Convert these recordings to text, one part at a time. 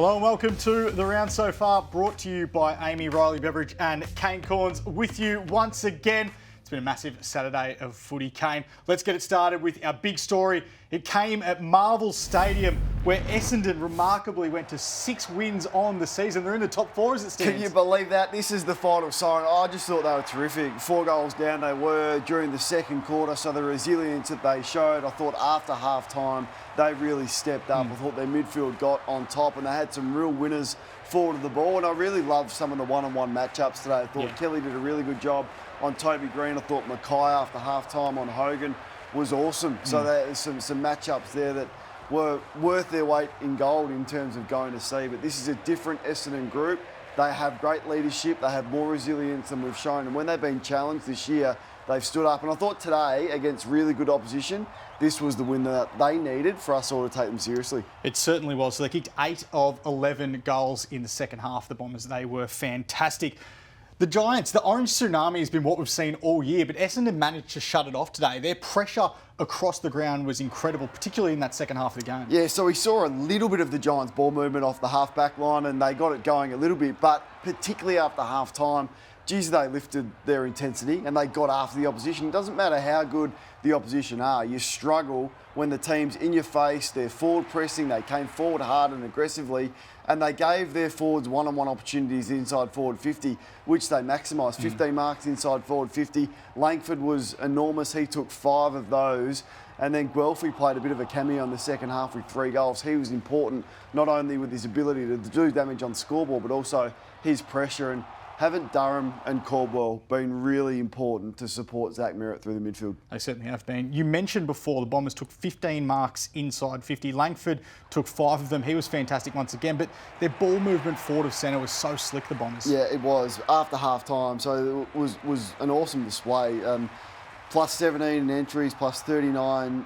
Hello and welcome to The Round So Far, brought to you by AAMI, Riley, Beveridge and Kane Cornes, with you once again. It's been a massive Saturday of footy, Kane. Let's get it started with our big story. It came at Marvel Stadium, where Essendon remarkably went to 6 wins on the season. They're in the top 4 as it stands. Can you believe that? This is the final siren. I just thought they were terrific. 4 goals down they were during the second quarter, so the resilience that they showed, I thought after half-time, they really stepped up. I thought their midfield got on top and they had some real winners forward of the ball, and I really loved some of the one-on-one matchups today. I thought Kelly did a really good job on Toby Green. I thought Mackay after half-time on Hogan was awesome. So there's some matchups there that were worth their weight in gold in terms of going to see. But this is a different Essendon group. They have great leadership. They have more resilience than we've shown. And when they've been challenged this year, they've stood up. And I thought today, against really good opposition, this was the win that they needed for us all to take them seriously. It certainly was. So they kicked 8 of 11 goals in the second half. The Bombers, they were fantastic. The Giants, the orange tsunami has been what we've seen all year, but Essendon managed to shut it off today. Their pressure across the ground was incredible, particularly in that second half of the game. Yeah, so we saw a little bit of the Giants' ball movement off the half-back line and they got it going a little bit, but particularly after half-time, geez, they lifted their intensity and they got after the opposition. It doesn't matter how good the opposition are, you struggle when the team's in your face, they're forward pressing, they came forward hard and aggressively, and they gave their forwards one-on-one opportunities inside forward 50, which they maximised. 15 marks inside forward 50. Langford was enormous. He took 5 of those. And then Guelphy played a bit of a cameo in the second half with 3 goals. He was important, not only with his ability to do damage on the scoreboard, but also his pressure. And haven't Durham and Caldwell been really important to support Zach Merritt through the midfield? They certainly have been. You mentioned before the Bombers took 15 marks inside 50. Langford took 5 of them. He was fantastic once again, but their ball movement forward of centre was so slick, the Bombers. Yeah, it was after half-time, so it was an awesome display. Plus 17 in entries, plus 39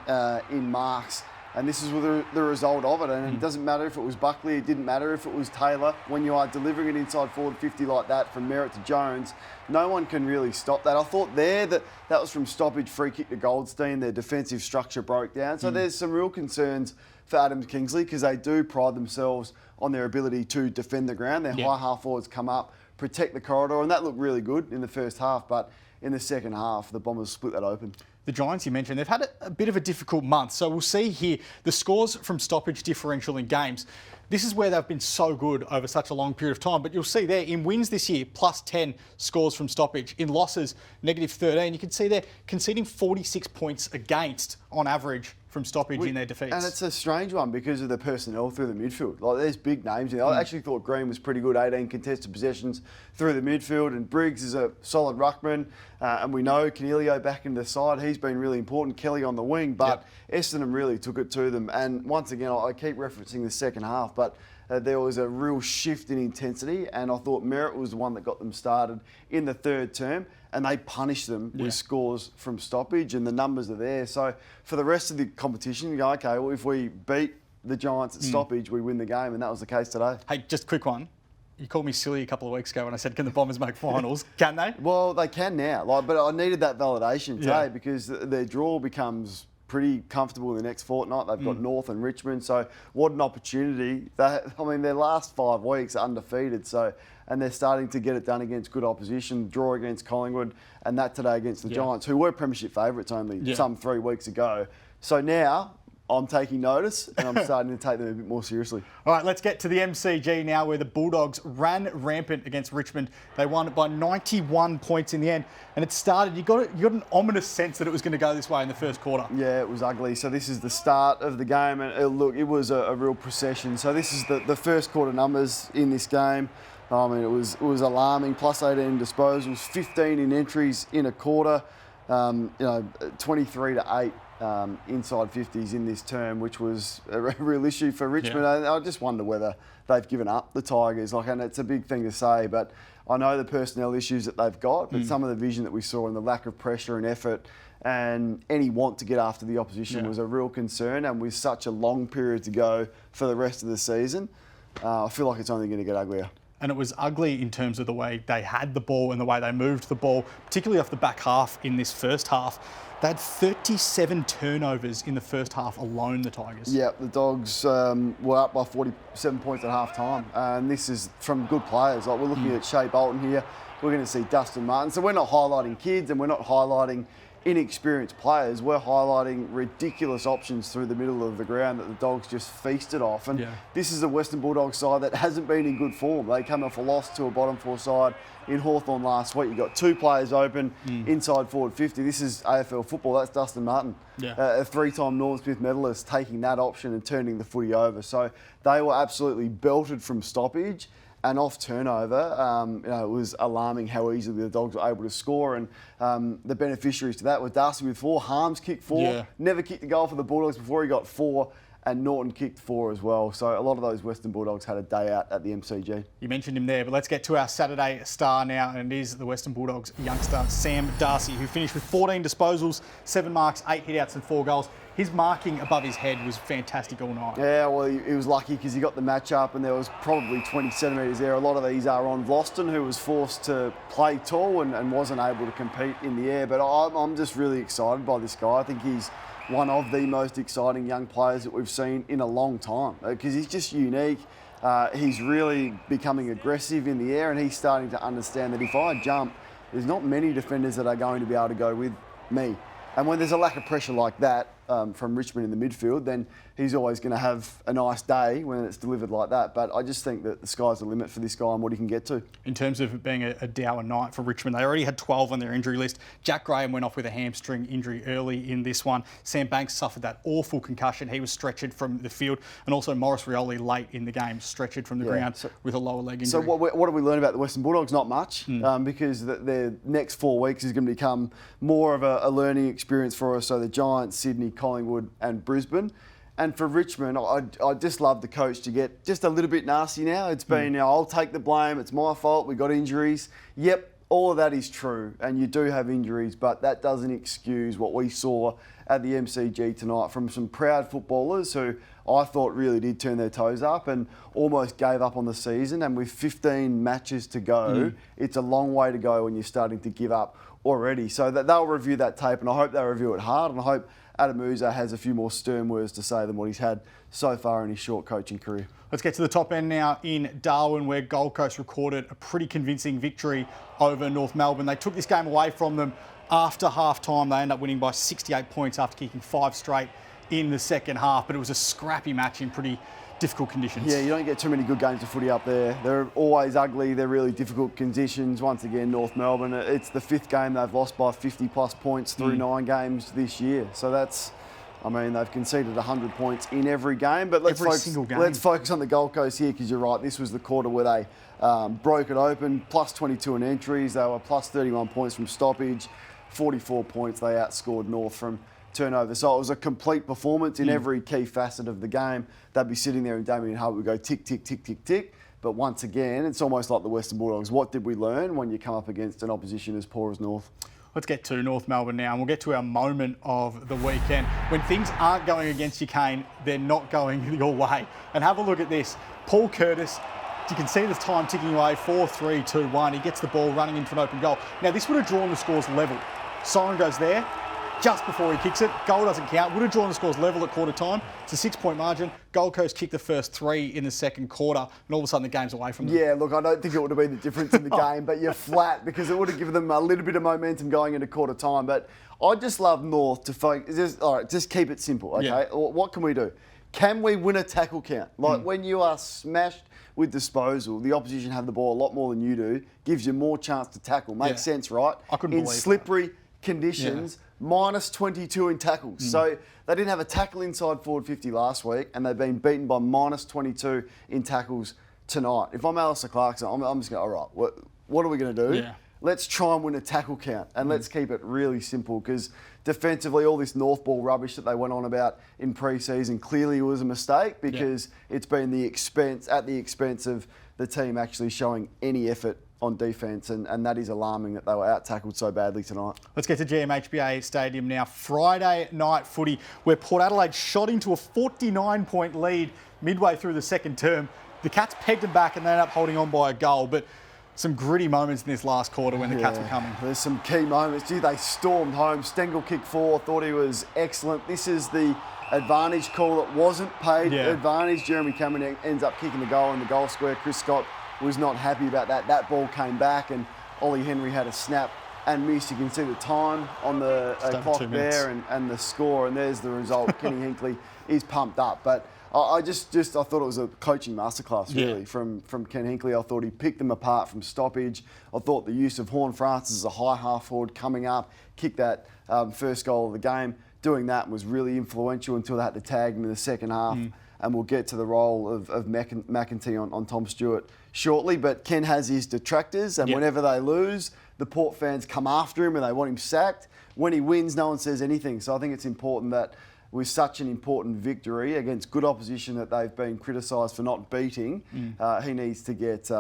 in marks. And this is the result of it. And it doesn't matter if it was Buckley, it didn't matter if it was Taylor. When you are delivering it inside forward 50 like that from Merritt to Jones, no one can really stop that. I thought that was from stoppage, free kick to Goldstein. Their defensive structure broke down. So there's some real concerns for Adams Kingsley because they do pride themselves on their ability to defend the ground. Their high half forwards come up, protect the corridor, and that looked really good in the first half. But in the second half, the Bombers split that open. The Giants you mentioned, they've had a bit of a difficult month. So we'll see here the scores from stoppage differential in games. This is where they've been so good over such a long period of time. But you'll see there, in wins this year, plus 10 scores from stoppage. In losses, negative 13. You can see they're conceding 46 points against on average from stoppage in their defeats. And it's a strange one because of the personnel through the midfield. Like, there's big names in there. I actually thought Green was pretty good, 18 contested possessions through the midfield, and Briggs is a solid ruckman. And we know Canelio back into the side. He's been really important. Kelly on the wing, but Essendon really took it to them. And once again, I keep referencing the second half, but there was a real shift in intensity, and I thought Merritt was the one that got them started in the third term, and they punished them with scores from stoppage, and the numbers are there. So for the rest of the competition, you go, okay, well, if we beat the Giants at stoppage, we win the game, and that was the case today. Hey, just a quick one. You called me silly a couple of weeks ago when I said, can the Bombers make finals? Can they? Well, they can now, but I needed that validation today because their draw becomes pretty comfortable in the next fortnight. They've got North and Richmond, so what an opportunity. Their last 5 weeks are undefeated, and they're starting to get it done against good opposition, draw against Collingwood, and that today against the Giants, who were premiership favourites only some 3 weeks ago. So now I'm taking notice and I'm starting to take them a bit more seriously. All right, let's get to the MCG now, where the Bulldogs ran rampant against Richmond. They won it by 91 points in the end, and it started, you got an ominous sense that it was going to go this way in the first quarter. Yeah, it was ugly. So this is the start of the game, and it was a real procession. So this is the first quarter numbers in this game. I mean, it was alarming. Plus 18 disposals, 15 in entries in a quarter, 23 to 8. Inside 50s in this term, which was a real issue for Richmond. I just wonder whether they've given up, the Tigers. And it's a big thing to say, but I know the personnel issues that they've got, but some of the vision that we saw and the lack of pressure and effort and any want to get after the opposition was a real concern. And with such a long period to go for the rest of the season, I feel like it's only going to get uglier. and it was ugly in terms of the way they had the ball and the way they moved the ball, particularly off the back half in this first half. They had 37 turnovers in the first half alone, the Tigers. Yeah, the Dogs were up by 47 points at half time, and this is from good players. Like, we're looking at Shea Bolton here, we're going to see Dustin Martin. So we're not highlighting kids and we're not highlighting inexperienced players. We're highlighting ridiculous options through the middle of the ground that the Dogs just feasted off. And this is a Western Bulldogs side that hasn't been in good form. They come off a loss to a bottom four side in Hawthorn last week. You've got two players open inside forward 50. This is AFL football. That's Dustin Martin, a three-time Norm Smith medalist, taking that option and turning the footy over. So they were absolutely belted from stoppage. And off turnover, it was alarming how easily the Dogs were able to score. And the beneficiaries to that were Darcy with 4, Harms kicked 4, never kicked a goal for the Bulldogs before he got 4, and Norton kicked 4 as well. So a lot of those Western Bulldogs had a day out at the MCG. You mentioned him there, but let's get to our Saturday star now, and it is the Western Bulldogs youngster, Sam Darcy, who finished with 14 disposals, 7 marks, 8 hitouts and 4 goals. His marking above his head was fantastic all night. Yeah, well, he was lucky because he got the match up and there was probably 20 centimetres there. A lot of these are on Vlosten, who was forced to play tall and wasn't able to compete in the air. But I'm just really excited by this guy. I think he's one of the most exciting young players that we've seen in a long time because he's just unique. He's really becoming aggressive in the air and he's starting to understand that if I jump, there's not many defenders that are going to be able to go with me. And when there's a lack of pressure like that from Richmond in the midfield, then he's always going to have a nice day when it's delivered like that. But I just think that the sky's the limit for this guy and what he can get to. In terms of it being a dour night for Richmond, they already had 12 on their injury list. Jack Graham went off with a hamstring injury early in this one. Sam Banks suffered that awful concussion. He was stretchered from the field. And also Maurice Rioli late in the game, stretchered from the ground with a lower leg injury. So what do we learn about the Western Bulldogs? Not much, because their next 4 weeks is going to become more of a learning experience for us. So the Giants, Sydney, Collingwood and Brisbane. And for Richmond, I just love the coach to get just a little bit nasty now. It's been, I'll take the blame, it's my fault, we got injuries. Yep, all of that is true, and you do have injuries, but that doesn't excuse what we saw at the MCG tonight from some proud footballers who I thought really did turn their toes up and almost gave up on the season. And with 15 matches to go, it's a long way to go when you're starting to give up already. So that they'll review that tape, and I hope they review it hard, and I hope Adam Uza has a few more stern words to say than what he's had so far in his short coaching career. Let's get to the top end now in Darwin, where Gold Coast recorded a pretty convincing victory over North Melbourne. They took this game away from them after half-time. They ended up winning by 68 points after kicking 5 straight in the second half, but it was a scrappy match in pretty difficult conditions. Yeah, you don't get too many good games of footy up there. They're always ugly. They're really difficult conditions. Once again, North Melbourne, it's the 5th game they've lost by 50+ points through 9 games this year. So that's, they've conceded 100 points in every game. But let's focus on the Gold Coast here, because you're right. This was the quarter where they broke it open, plus 22 in entries. They were plus 31 points from stoppage, 44 points. They outscored North from turnover. So it was a complete performance in every key facet of the game. They'd be sitting there and Damien Hart would go tick, tick, tick, tick, tick. But once again, it's almost like the Western Bulldogs. What did we learn when you come up against an opposition as poor as North? Let's get to North Melbourne now, and we'll get to our moment of the weekend. When things aren't going against you, Kane, they're not going your way. And have a look at this. Paul Curtis, you can see the time ticking away, 4, 3, 2, 1. He gets the ball running into an open goal. Now, this would have drawn the scores level. Siren goes there just before he kicks it. Goal doesn't count. Would have drawn the scores level at quarter time. It's a 6-point margin. Gold Coast kicked the first 3 in the second quarter, and all of a sudden the game's away from them. Yeah, look, I don't think it would have been the difference in the game, but you're flat because it would have given them a little bit of momentum going into quarter time. But I just love North to focus. Just keep it simple, okay? Yeah. What can we do? Can we win a tackle count? Like when you are smashed with disposal, the opposition have the ball a lot more than you do, gives you more chance to tackle. Makes sense, right? I couldn't believe in slippery conditions, minus 22 in tackles. So they didn't have a tackle inside forward 50 last week, and they've been beaten by minus 22 in tackles tonight. If I'm Alistair Clarkson, I'm just going, all right, what are we going to do? Yeah. Let's try and win a tackle count, and let's keep it really simple, because defensively, all this North ball rubbish that they went on about in pre-season clearly was a mistake, because it's been at the expense of the team actually showing any effort on defence, and that is alarming that they were out-tackled so badly tonight. Let's get to GMHBA Stadium now. Friday night footy, where Port Adelaide shot into a 49-point lead midway through the second term. The Cats pegged them back and they ended up holding on by a goal, but some gritty moments in this last quarter when the Cats were coming. There's some key moments. Gee, they stormed home. Stengel kicked 4, thought he was excellent. This is the advantage call that wasn't paid. Advantage, Jeremy Cameron ends up kicking the goal in the goal square. Chris Scott was not happy about that. That ball came back and Ollie Henry had a snap and missed. You can see the time on the clock there and the score, and there's the result. Kenny Hinkley is pumped up. But I thought it was a coaching masterclass, really, from Ken Hinkley. I thought he picked them apart from stoppage. I thought the use of Horn Francis as a high half forward coming up, kicked that first goal of the game. Doing that was really influential until they had to tag him in the second half. And we'll get to the role of McEntee on Tom Stewart shortly. But Ken has his detractors, and whenever they lose, the Port fans come after him and they want him sacked. When he wins, no one says anything. So I think it's important that with such an important victory against good opposition that they've been criticised for not beating, he needs to get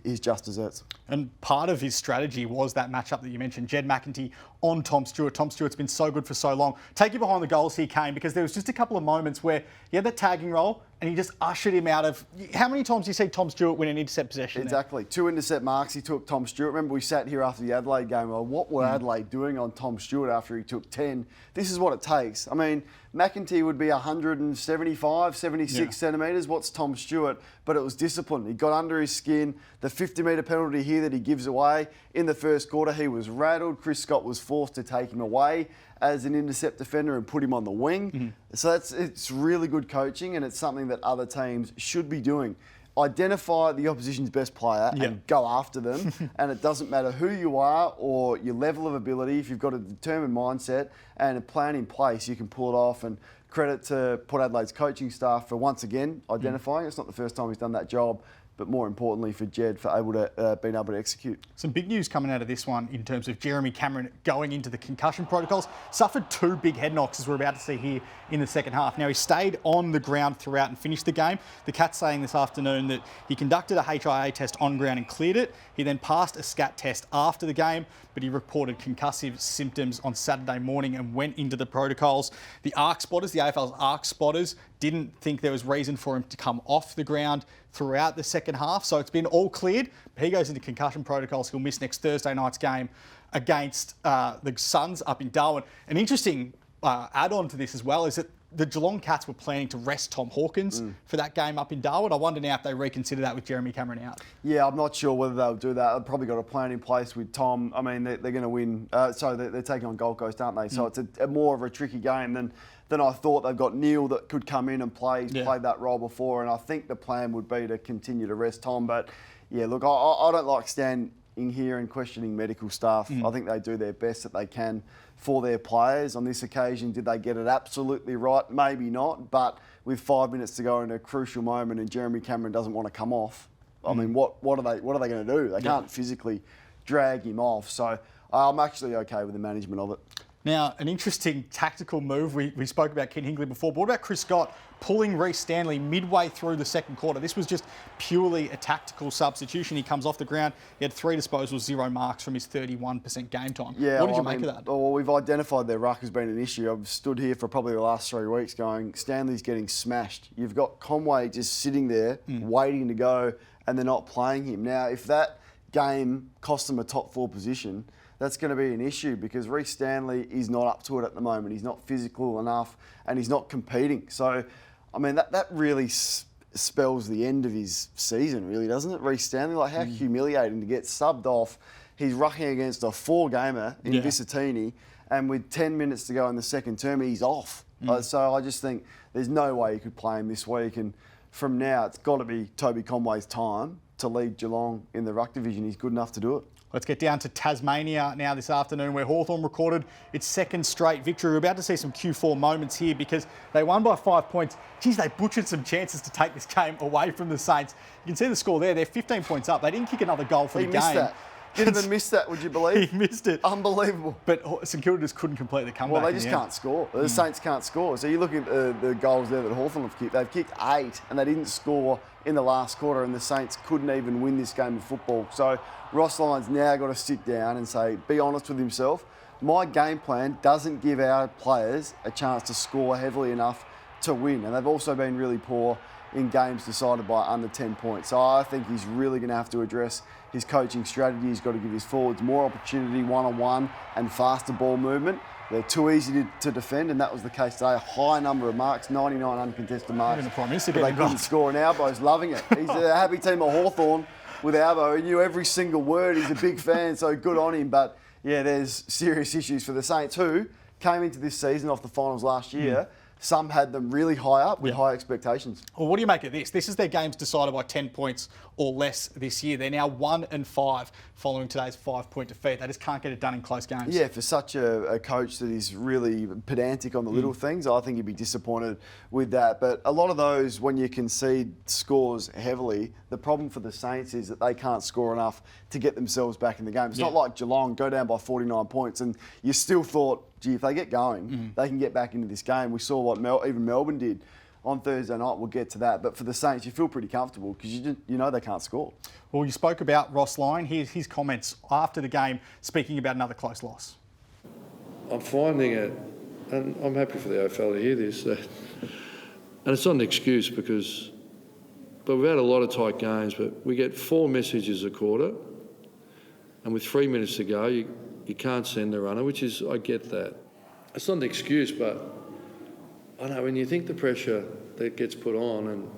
his just desserts. And part of his strategy was that matchup that you mentioned, Jed McEntee on Tom Stewart. Tom Stewart's been so good for so long. Take you behind the goals here, Kane, because there was just a couple of moments where he had that tagging role and he just ushered him out of... How many times do you see Tom Stewart win an intercept possession? Exactly. 2 intercept marks he took Tom Stewart. Remember we sat here after the Adelaide game, well, what were Adelaide doing on Tom Stewart after he took 10? This is what it takes. I mean, McEntee would be 175, 76 centimetres. What's Tom Stewart? But it was discipline. He got under his skin. The 50-metre penalty here that he gives away in the first quarter, he was rattled. Chris Scott was forced to take him away as an intercept defender and put him on the wing. So it's really good coaching, and it's something that other teams should be doing. Identify the opposition's best player and go after them. And it doesn't matter who you are or your level of ability. If you've got a determined mindset and a plan in place, you can pull it off. And credit to Port Adelaide's coaching staff for once again identifying. It's not the first time he's done that job, but more importantly for Jed for being able to execute. Some big news coming out of this one in terms of Jeremy Cameron going into the concussion protocols. Suffered 2 big head knocks, as we're about to see here in the second half. Now, he stayed on the ground throughout and finished the game. The Cats saying this afternoon that he conducted a HIA test on ground and cleared it. He then passed a SCAT test after the game, but he reported concussive symptoms on Saturday morning and went into the protocols. The ARC spotters, the AFL's ARC spotters, didn't think there was reason for him to come off the ground throughout the second half. So it's been all cleared. But he goes into concussion protocols. He'll miss next Thursday night's game against the Suns up in Darwin. An interesting add-on to this as well is that the Geelong Cats were planning to rest Tom Hawkins for that game up in Darwin. I wonder now if they reconsider that with Jeremy Cameron out. Yeah, I'm not sure whether they'll do that. They've probably got a plan in place with Tom. I mean, they're going to win. They're taking on Gold Coast, aren't they? So it's a more of a tricky game than I thought. They've got Neil that could come in and play. He's played that role before, and I think the plan would be to continue to rest Tom. But yeah, look, I don't like standing here and questioning medical staff. I think they do their best that they can for their players. On this occasion, did they get it absolutely right? Maybe not, but with 5 minutes to go in a crucial moment and Jeremy Cameron doesn't want to come off, I mean, what are they going to do? They can't physically drag him off. So I'm actually okay with the management of it. Now, an interesting tactical move. We spoke about Ken Hinkley before, but what about Chris Scott pulling Reece Stanley midway through the second quarter? This was just purely a tactical substitution. He comes off the ground. He had 3 disposals, 0 marks from his 31% game time. Yeah, what did you make of that? Well, we've identified their ruck has been an issue. I've stood here for probably the last 3 weeks going, Stanley's getting smashed. You've got Conway just sitting there waiting to go and they're not playing him. Now, if that game cost them a top 4 position, that's going to be an issue because Reece Stanley is not up to it at the moment. He's not physical enough and he's not competing. So, I mean, that really spells the end of his season, really, doesn't it? Reece Stanley, like how humiliating to get subbed off. He's rucking against a 4-gamer in Visitini, and with 10 minutes to go in the second term, he's off. So I just think there's no way you could play him this week. And from now, it's got to be Toby Conway's time to lead Geelong in the ruck division. He's good enough to do it. Let's get down to Tasmania now this afternoon, where Hawthorn recorded its second straight victory. We're about to see some Q4 moments here because they won by 5 points. Geez, they butchered some chances to take this game away from the Saints. You can see the score there. They're 15 points up. They didn't kick another goal for the game. He missed that. Didn't even miss that, would you believe? He missed it. Unbelievable. But St Kilda just couldn't complete the comeback. Well, they just can't score. The Saints can't score. So you look at the goals there that Hawthorn have kicked. They've kicked 8 and they didn't score in the last quarter, and the Saints couldn't even win this game of football. So Ross Lyon's now got to sit down and say, be honest with himself. My game plan doesn't give our players a chance to score heavily enough to win. And they've also been really poor in games decided by under 10 points. So I think he's really going to have to address his coaching strategy. He's got to give his forwards more opportunity one-on-one and faster ball movement. They're too easy to defend, and that was the case today. A high number of marks, 99 uncontested marks. The Prime Minister but they couldn't score, and Albo's loving it. He's a happy team at Hawthorn with Albo. He knew every single word. He's a big fan, so good on him. But, yeah, there's serious issues for the Saints, who came into this season off the finals last year. Some had them really high up with high expectations. Well, what do you make of this? This is their games decided by 10 points or less this year. They're now 1-5 following today's 5-point defeat. They just can't get it done in close games. Yeah, for such a coach that is really pedantic on the little things, I think he'd be disappointed with that. But a lot of those, when you concede scores heavily, the problem for the Saints is that they can't score enough to get themselves back in the game. It's not like Geelong go down by 49 points and you still thought, gee, if they get going, they can get back into this game. We saw what even Melbourne did on Thursday night. We'll get to that. But for the Saints, you feel pretty comfortable because you know they can't score. Well, you spoke about Ross Lyon. Here's his comments after the game, speaking about another close loss. I'm finding it, and I'm happy for the AFL to hear this, and it's not an excuse but we've had a lot of tight games, but we get 4 messages a quarter, and with 3 minutes to go, you can't send the runner, which is, I get that. It's not an excuse, but I know when you think the pressure that gets put on and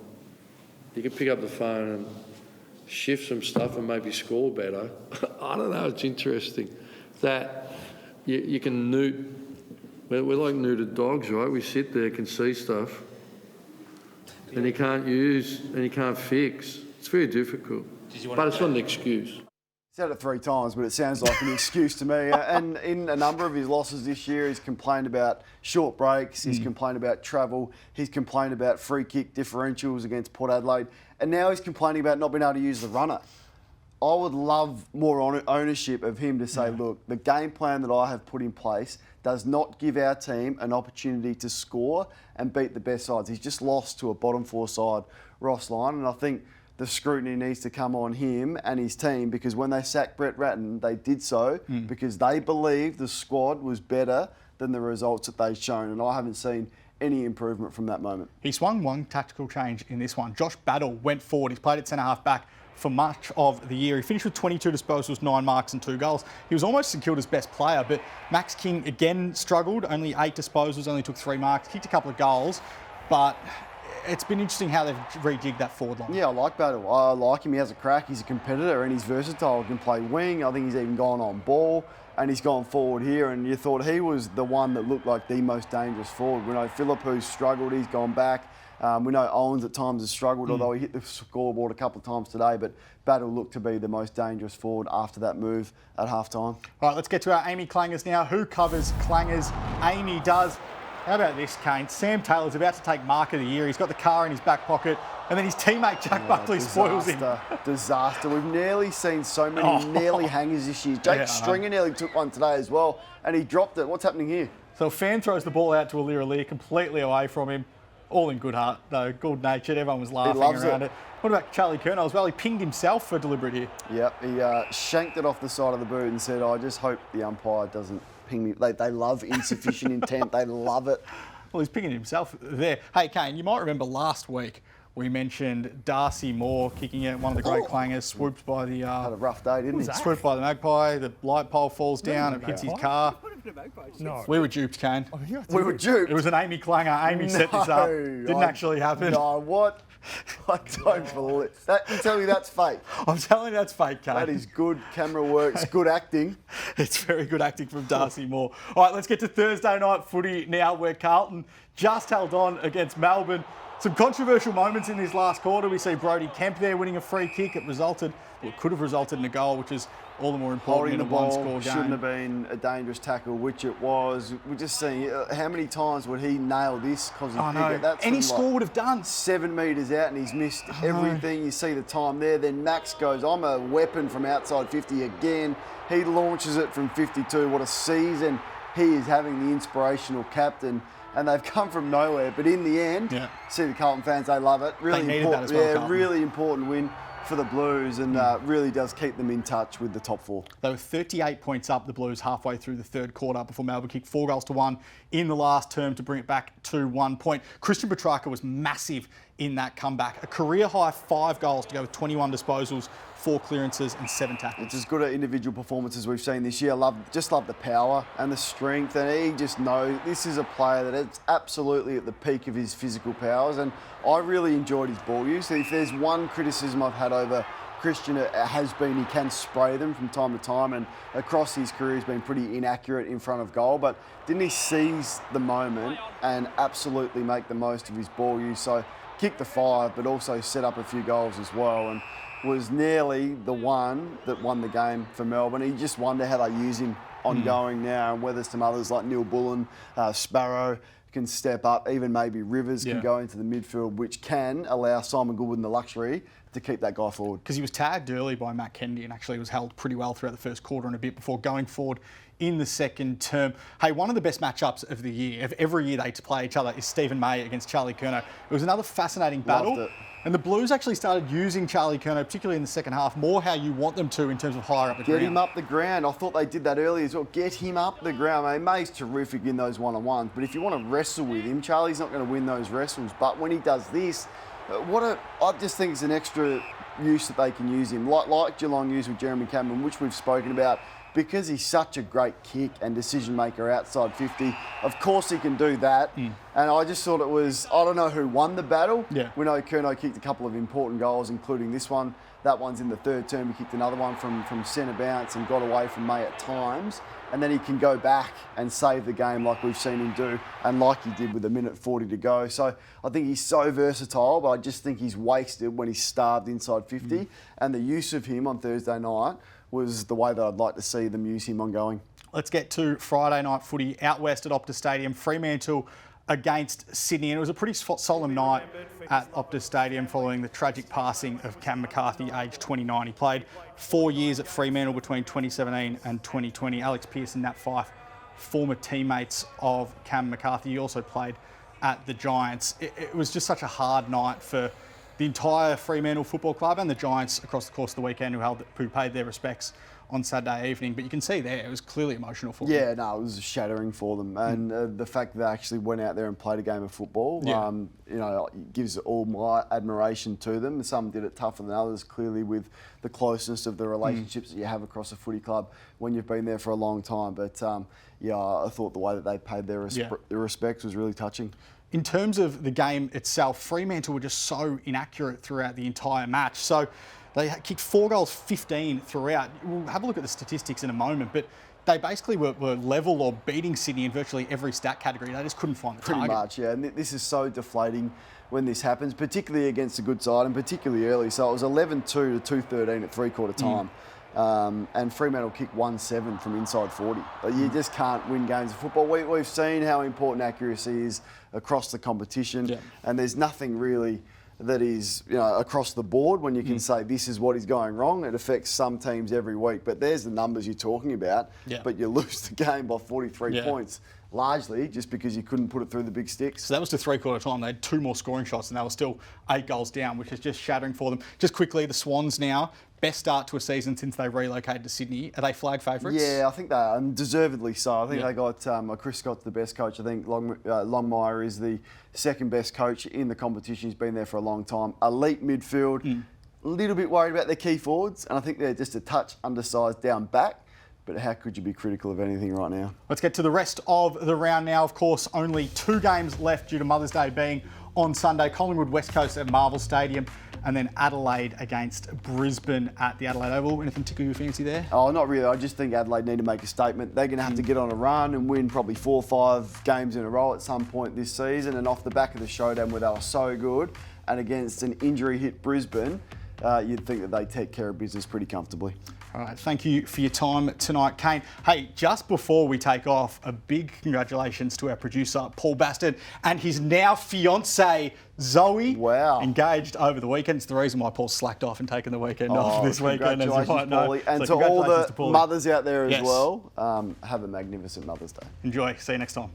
you can pick up the phone and shift some stuff and maybe score better, I don't know, it's interesting that you can newt. We're like neutered dogs, right? We sit there, can see stuff, and you can't use and you can't fix. It's very difficult, but it's not an excuse. Said it 3 times, but it sounds like an excuse to me. And in a number of his losses this year, he's complained about short breaks, he's complained about travel, he's complained about free kick differentials against Port Adelaide, and now he's complaining about not being able to use the runner. I would love more ownership of him to say, look, the game plan that I have put in place does not give our team an opportunity to score and beat the best sides. He's just lost to a bottom 4 side, Ross Lyon, and I think the scrutiny needs to come on him and his team, because when they sacked Brett Ratton, they did so because they believed the squad was better than the results that they've shown, and I haven't seen any improvement from that moment. He swung one tactical change in this one. Josh Battle went forward. He's played at centre-half back for much of the year. He finished with 22 disposals, 9 marks and 2 goals. He was almost secured as best player, but Max King again struggled. Only 8 disposals, only took 3 marks, kicked a couple of goals, but it's been interesting how they've rejigged that forward line. Yeah, I like Battle. I like him. He has a crack. He's a competitor and he's versatile. He can play wing. I think he's even gone on ball and he's gone forward here. And you thought he was the one that looked like the most dangerous forward. We know Phillip, who's struggled, he's gone back. We know Owens at times has struggled, although he hit the scoreboard a couple of times today. But Battle looked to be the most dangerous forward after that move at half-time. All right, let's get to our AAMI clangers now. Who covers clangers? AAMI does. How about this, Kane? Sam Taylor's about to take Mark of the Year. He's got the car in his back pocket, and then his teammate Jack Buckley spoils him. Disaster. We've nearly seen so many nearly hangers this year. Jake Stringer nearly took one today as well, and he dropped it. What's happening here? So a fan throws the ball out to Alira, completely away from him. All in good heart, though, good-natured. Everyone was laughing around it. What about Charlie Curnow as well? He pinged himself for deliberate here. Yep, he shanked it off the side of the boot and said, I just hope the umpire doesn't ping me. They love insufficient intent. They love it. Well, he's pinging himself there. Hey, Kane, you might remember last week we mentioned Darcy Moore kicking it, one of the great clangers, swooped by the... Had a rough day, didn't he? Swooped by the magpie, the light pole falls down, it hits his car. No. We were duped, Kane. We were duped. It was an AAMI clanger. AAMI set this up. Didn't actually happen. No, what? I don't believe that. You tell me that's fake. I'm telling you that's fake, Kane. That is good camera works, good acting. It's very good acting from Darcy Moore. All right, let's get to Thursday night footy now, where Carlton just held on against Melbourne. Some controversial moments in this last quarter. We see Brodie Kemp there winning a free kick. It could have resulted in a goal, which is all the more important in a one-score game. Shouldn't have been a dangerous tackle, which it was. We're just seeing how many times would he nail this? Because any score would have done. 7 metres out and he's missed everything. You see the time there. Then Max goes, I'm a weapon from outside 50 again. He launches it from 52. What a season he is having, the inspirational captain. And they've come from nowhere, but in the end, see the Carlton fans, they love it. Really important, really important win for the Blues, and really does keep them in touch with the top 4. They were 38 points up, the Blues, halfway through the third quarter before Melbourne kicked 4-1 in the last term to bring it back to 1 point. Christian Petrarca was massive in that comeback. A career-high 5 goals to go with 21 disposals, 4 clearances and 7 tackles. It's as good at individual performances we've seen this year. Just love the power and the strength, and he just knows this is a player that is absolutely at the peak of his physical powers, and I really enjoyed his ball use. If there's one criticism I've had over Christian, it has been he can spray them from time to time, and across his career he's been pretty inaccurate in front of goal, but didn't he seize the moment and absolutely make the most of his ball use? So kicked the 5 but also set up a few goals as well, and was nearly the one that won the game for Melbourne. You just wonder how they use him ongoing now, and whether some others like Neil Bullen, Sparrow can step up, even maybe Rivers can go into the midfield, which can allow Simon Goodwin the luxury to keep that guy forward. Because he was tagged early by Matt Kennedy and actually was held pretty well throughout the first quarter and a bit before going forward in the second term. Hey, one of the best matchups of the year, of every year they play each other, is Stephen May against Charlie Curnow. It was another fascinating battle. Loved it. And the Blues actually started using Charlie Curnow, particularly in the second half, more how you want them to in terms of higher up the ground. Get him up the ground. I thought they did that earlier as well. Get him up the ground. I mean, May's terrific in those one-on-ones, but if you want to wrestle with him, Charlie's not going to win those wrestles. But when he does this, I just think it's an extra use that they can use him, like Geelong used with Jeremy Cameron, which we've spoken about. Because he's such a great kick and decision maker outside 50, of course he can do that. And I just thought it was, I don't know who won the battle. Yeah. We know Curnow kicked a couple of important goals, including this one. That one's in the third term. He kicked another one from centre bounce and got away from May at times. And then he can go back and save the game like we've seen him do, and like he did with 1:40 to go. So I think he's so versatile, but I just think he's wasted when he's starved inside 50. And the use of him on Thursday night was the way that I'd like to see them use him ongoing. Let's get to Friday night footy out west at Optus Stadium. Fremantle against Sydney, and it was a pretty solemn night at Optus Stadium following the tragic passing of Cam McCarthy, aged 29. He played 4 years at Fremantle between 2017 and 2020. Alex Pearce and Nat Fyfe, former teammates of Cam McCarthy. He also played at the Giants. It was just such a hard night for the entire Fremantle Football Club and the Giants across the course of the weekend who paid their respects on Saturday evening. But you can see there, it was clearly emotional for them. Yeah, no, it was shattering for them. And the fact that they actually went out there and played a game of football, gives all my admiration to them. Some did it tougher than others, clearly with the closeness of the relationships that you have across a footy club when you've been there for a long time. But I thought the way that they paid their respects was really touching. In terms of the game itself, Fremantle were just so inaccurate throughout the entire match. So they kicked 4 goals, 15 throughout. We'll have a look at the statistics in a moment, but they basically were level or beating Sydney in virtually every stat category. They just couldn't find the target. Pretty much, yeah. And this is so deflating when this happens, particularly against a good side and particularly early. So it was 11-2 to 2-13 at three-quarter time. And Fremantle kicked 1-7 from inside 40. You just can't win games of football. We've seen how important accuracy is across the competition, and there's nothing really that is across the board when you can say this is what is going wrong. It affects some teams every week, but there's the numbers you're talking about. But you lose the game by 43 points. Largely just because you couldn't put it through the big sticks. So that was to three-quarter time. They had 2 more scoring shots and they were still 8 goals down, which is just shattering for them. Just quickly, the Swans now, best start to a season since they relocated to Sydney. Are they flag favourites? Yeah, I think they are, and deservedly so. I think they got Chris Scott's the best coach. I think Longmire is the second best coach in the competition. He's been there for a long time. Elite midfield. A little bit worried about their key forwards, and I think they're just a touch undersized down back. But how could you be critical of anything right now? Let's get to the rest of the round now. Of course, only 2 games left due to Mother's Day being on Sunday. Collingwood West Coast at Marvel Stadium, and then Adelaide against Brisbane at the Adelaide Oval. Anything tickle your fancy there? Oh, not really. I just think Adelaide need to make a statement. They're going to have to get on a run and win probably 4 or 5 games in a row at some point this season. And off the back of the showdown where they were so good, and against an injury-hit Brisbane, you'd think that they take care of business pretty comfortably. All right, thank you for your time tonight, Kane. Hey, just before we take off, a big congratulations to our producer, Paul Baston, and his now fiancée, Zoe. Wow. Engaged over the weekend. It's the reason why Paul slacked off and taken the weekend off this weekend, as you might know. Paulie. And so to all the mothers out there as well, have a magnificent Mother's Day. Enjoy. See you next time.